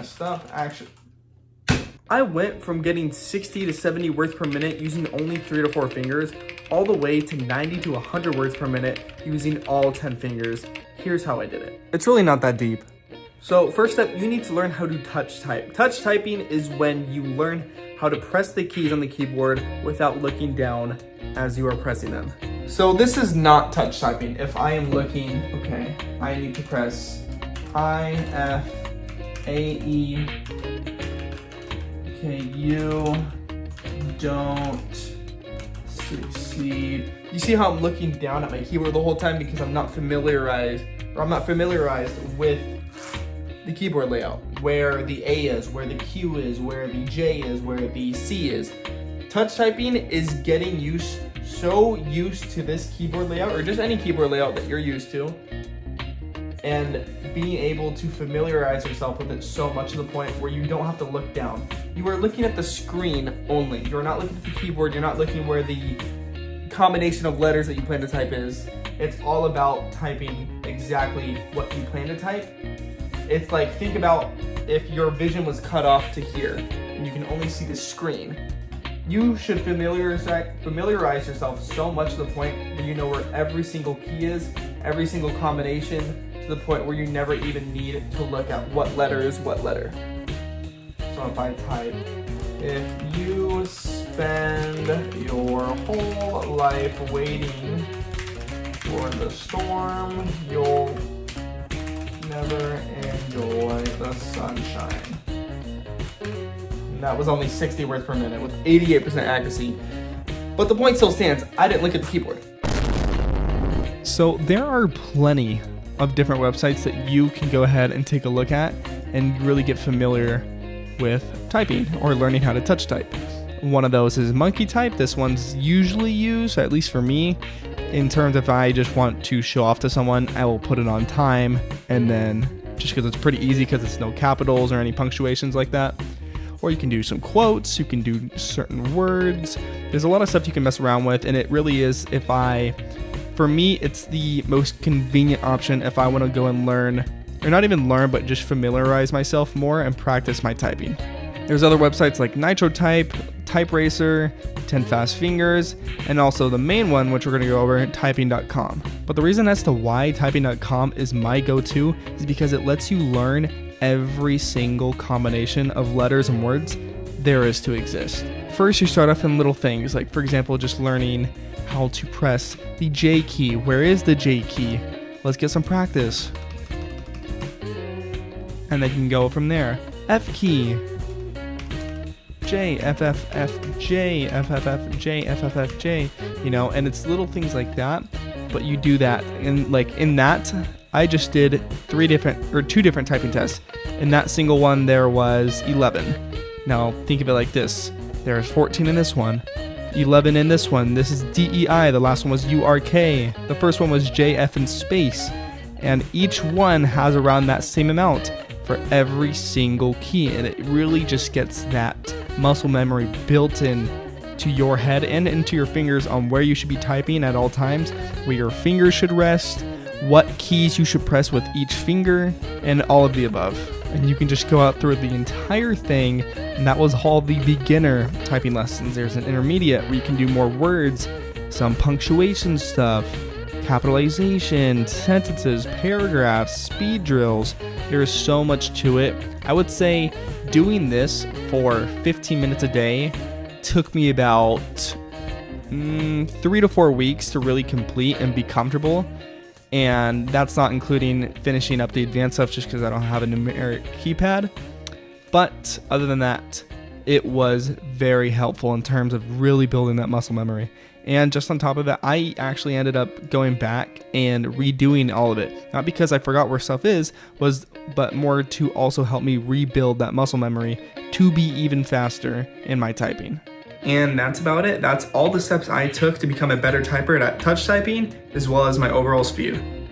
messed up. Actually, I went from getting 60 to 70 words per minute using only 3 to 4 fingers, all the way to 90 to 100 words per minute using all 10 fingers. Here's how I did it. It's really not that deep. So first step, you need to learn how to touch type. Touch typing is when you learn how to press the keys on the keyboard without looking down as you are pressing them. So this is not touch typing. If I am looking, okay, I need to press I, F, A, E. Okay, you don't succeed. You see how I'm looking down at my keyboard the whole time because I'm not familiarized with the keyboard layout, where the A is, where the Q is, where the J is, where the C is. Touch typing is getting so used to this keyboard layout, or just any keyboard layout that you're used to, and being able to familiarize yourself with it so much to the point where you don't have to look down. You are looking at the screen only. You're not looking at the keyboard. You're not looking where the combination of letters that you plan to type is. It's all about typing exactly what you plan to type. It's like, think about if your vision was cut off to here and you can only see the screen. You should familiarize yourself so much to the point where you know where every single key is, every single combination, to the point where you never even need to look at what letter is what letter. So if I type, if you spend your whole life waiting for the storm, you'll never enjoy the sunshine. And that was only 60 words per minute with 88% accuracy. But the point still stands, I didn't look at the keyboard. So there are plenty of different websites that you can go ahead and take a look at and really get familiar with typing or learning how to touch type. One of those is Monkey Type. This one's usually used, at least for me, in terms of if I just want to show off to someone, I will put it on time, and then just because it's pretty easy because it's no capitals or any punctuations like that. Or you can do some quotes, you can do certain words. There's a lot of stuff you can mess around with, and it really is, for me, it's the most convenient option if I want to go and learn, or not even learn, but just familiarize myself more and practice my typing. There's other websites like NitroType, TypeRacer, 10 Fast Fingers, and also the main one, which we're going to go over, typing.com. But the reason as to why typing.com is my go-to is because it lets you learn every single combination of letters and words there is to exist. First, you start off in little things, like for example, just learning how to press the J key. Where is the J key? Let's get some practice. And then you can go from there. F key. J, F, F, F, J, F, F, F, J, F, F, F, J, and it's little things like that, but you do that, and like in that, I just did 2 different typing tests. In that single one, there was 11. Now, think of it like this. There's 14 in this one, 11 in this one. This is DEI, the last one was URK, the first one was JF in space, and each one has around that same amount for every single key, and it really just gets that muscle memory built in to your head and into your fingers on where you should be typing at all times, where your fingers should rest, what keys you should press with each finger, and all of the above. And you can just go out through the entire thing, and that was all the beginner typing lessons. There's an intermediate where you can do more words, some punctuation stuff, capitalization, sentences, paragraphs, speed drills. There is so much to it. I would say doing this for 15 minutes a day took me about 3 to 4 weeks to really complete and be comfortable. And that's not including finishing up the advanced stuff just because I don't have a numeric keypad. But other than that, it was very helpful in terms of really building that muscle memory. And just on top of that, I actually ended up going back and redoing all of it. Not because I forgot where stuff is, but more to also help me rebuild that muscle memory to be even faster in my typing. And that's about it. That's all the steps I took to become a better typer at touch typing, as well as my overall speed.